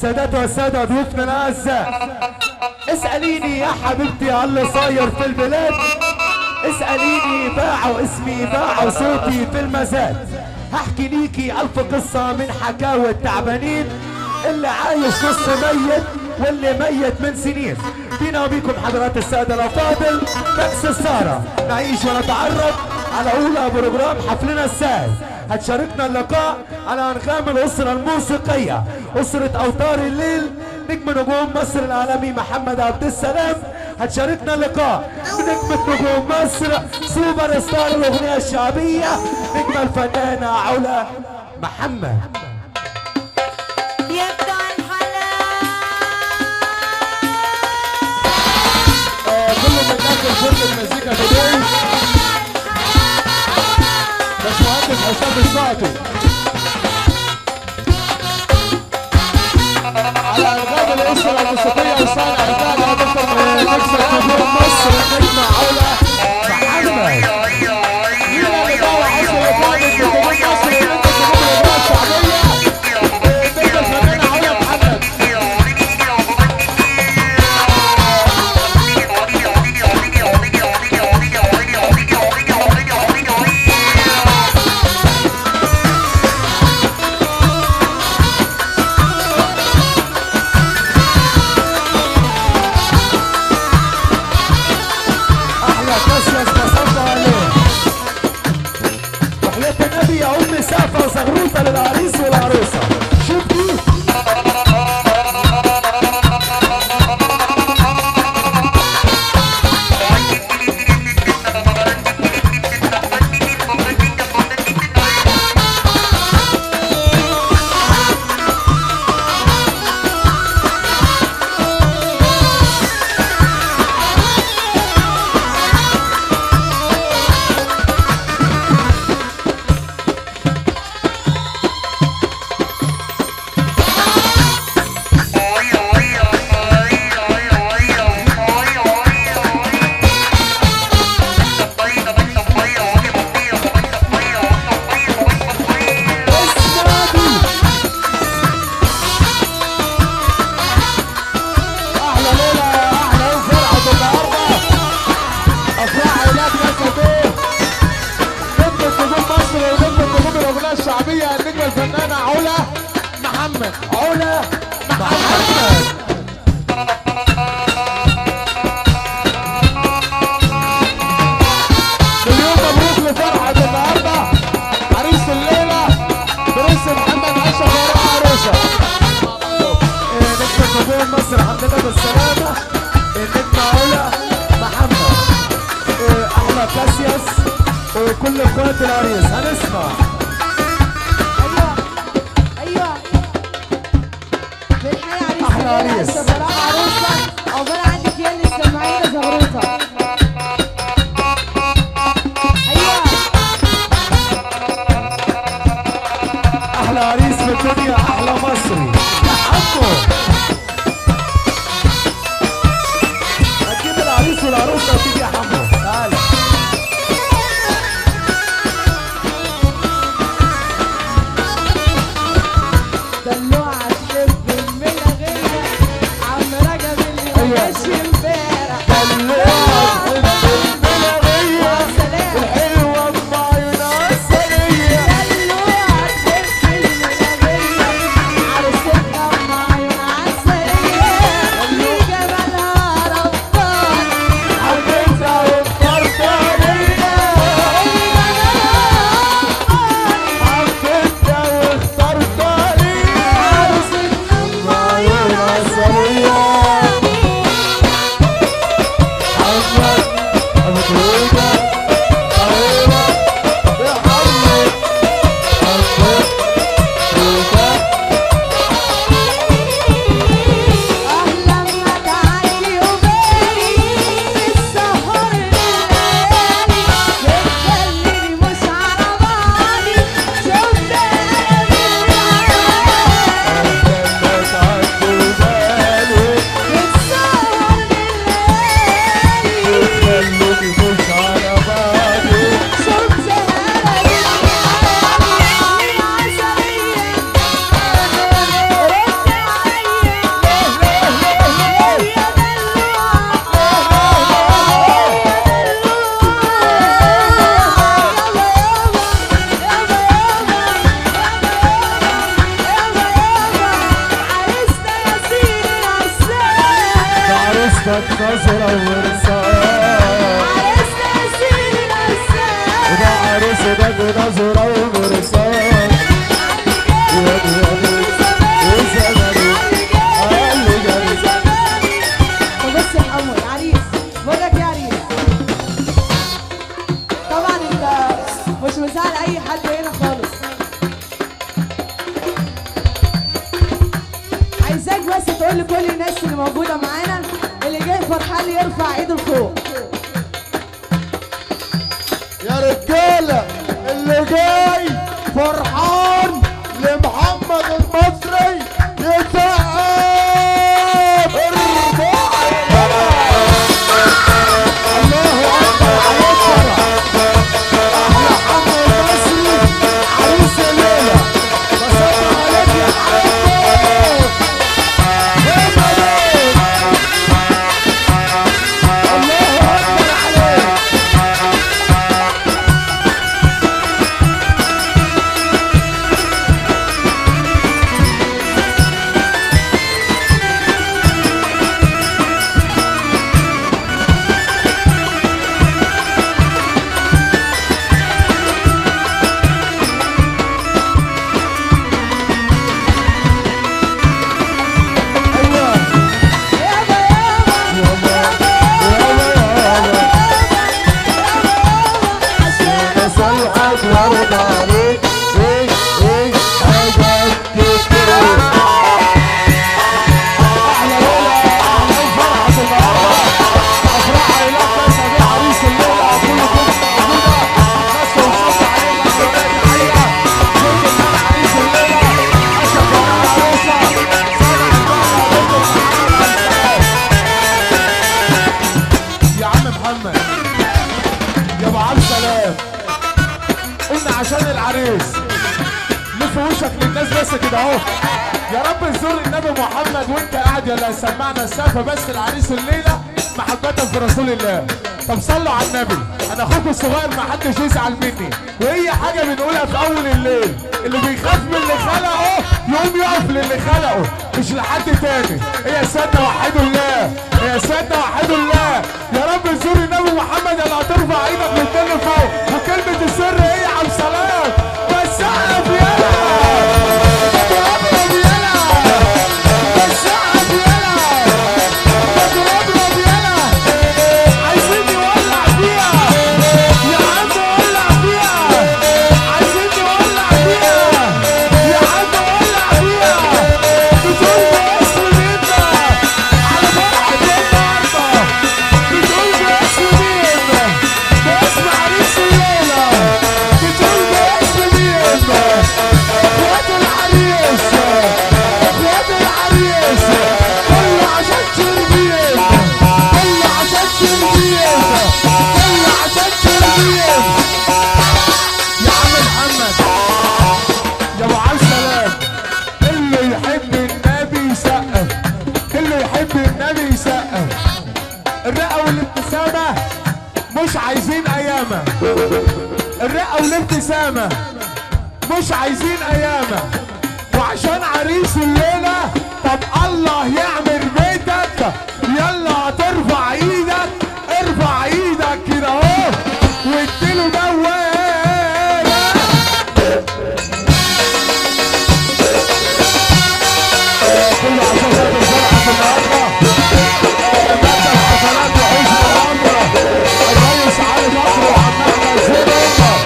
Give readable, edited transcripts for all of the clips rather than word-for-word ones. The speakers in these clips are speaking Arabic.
سادات والسادة ضيوفنا الأعزاء، اسأليني يا حبيبتي على اللي صاير في البلاد، اسأليني باعوا اسمي باعوا صوتي في المزاد، هحكي ليكي ألف قصة من حكاوي التعبانين اللي عايش نص ميت واللي ميت من سنين. بينا وبيكم حضرات السادة الأفاضل بكس السارة نعيش ونتعرف على أولى بروجرام حفلنا الساهل. هتشاركنا اللقاء على أنغام الأسرة الموسيقية، أسرة أوتار الليل، نجم نجوم مصر العالمي محمد عبد السلام. هتشاركنا اللقاء بنجمة نجوم مصر سوبر ستار الأغنية الشعبية نجمة الفنانة علا محمد. يبدأ الحلال كله من داخل فرن المزيكا تدعي باشمهندس حسام الصاعدي على أنغام الأسرة الموسيقية وصانع الدعم بطل نجمة نجوم مصر نجمة علا محمد. هنا بداية عشر إقامة نجوم مصر ونجمة نجوم الأغنية الشعبية نجمة الفنانة علا محمد. مسافة وزغروطة للعريس والعروسة. شوف دي الشعبية النجمة الفنانة علا محمد. علا محمد مليون مبروك لفرحة النهارده عريس الليلة برنس محمد أشرف وراء عروسة. نجمة نجوم مصر الحمد لله بالسلامة النجمة علا محمد. أحلى كاسياس وكل إخوات العريس هنسمع. عريس فرح عروسة عقبال عندك يا اللي سامعين زغروطة. ايوه احلى عريس في الدنيا احلى مصري يا حمو. هتجيب العريس والعروسة وتيجي يا حمو تعالى. دلوعة تحب الملغية عم رجب اللي ماشي امبارح. دلوعة تحب الملغية الحلوة بعيون عسلية. دلوعة تحب الملغية عروستها بعيون عسلية. اللي جمالها ربان حبيتها واخترت عليها. حبيتها واخترت عليها. عروستها بعيون عسلية. عروسك نظرة ومرسال، عرسنا سيد الأساس، وده عروسك نظرة ومرسال. يا ديالي وزماني اللي جري. طب بص يا محمد عريس، بقول لك يا عريس، طبعا انت مش مزعل اي حد هنا خالص. عايزاك بس تقول لكل الناس اللي موجوده معانا اللي جاي فرحان يرفع ايده لفوق. يا رجالة اللي جاي فرحان لمحمد المصري يسقف. الله أكبر على الفرح. أحلى محمد المصري عروس الليلة. بصب عليك يا محمد. يا مبروك. الله أكبر عليك. عشان العريس لف وشك للناس بس كده اهو. يا رب تزور النبي محمد وانت قاعد يلا سمعنا السقفه بس العريس الليله محبه في رسول الله. طب صلوا على النبي. انا اخوكم الصغير ما حدش يزعل مني، وهي حاجه بنقولها في اول الليل، اللي بيخاف من اللي خلقه يقوم يقف للي خلقه مش لحد تاني. هي سيدنا وحدوا الله، هي سيدنا وحدوا الله. يا رب تزور النبي محمد اللي هترفع ايدك للتاني فوق، وكلمه السر هي عبد السلام. بس سقف يلا اضرب يلا، بس سقف يلا اضرب يلا. عايزين نولع فيها يا عم، ولع فيها. عايزين نولع فيها يا عم، ولع فيها. بتقول باسم مين على فرحة النهارده؟ بتقول باسم مين؟ باسم عريس الليلة. بتقول باسم مين؟ اخوات العريس، اخوات العريس. كله عشان شربين، كله عشان شربين، كله عشان شربين. يا عم محمد يا ابو عبد السلام، اللي يحب النبي يسقف، اللي يحب النبي يسقف. الرقه والابتسامه مش عايزين ايامه، الرقه والابتسامه مش عايزين ايامه. وعشان عريس الليله طب الله يعمر بيتك. يلا هترفع ايدك، ارفع ايدك كده اهو واديله دوالة. كله عشان هذا الفرحه في النهارده. مبدأ الحفلات وحسن الامر الريس علي مصر وعمال نزلهم.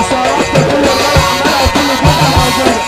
صرفت كل اللي انا عمالها وكل جمله موجوده.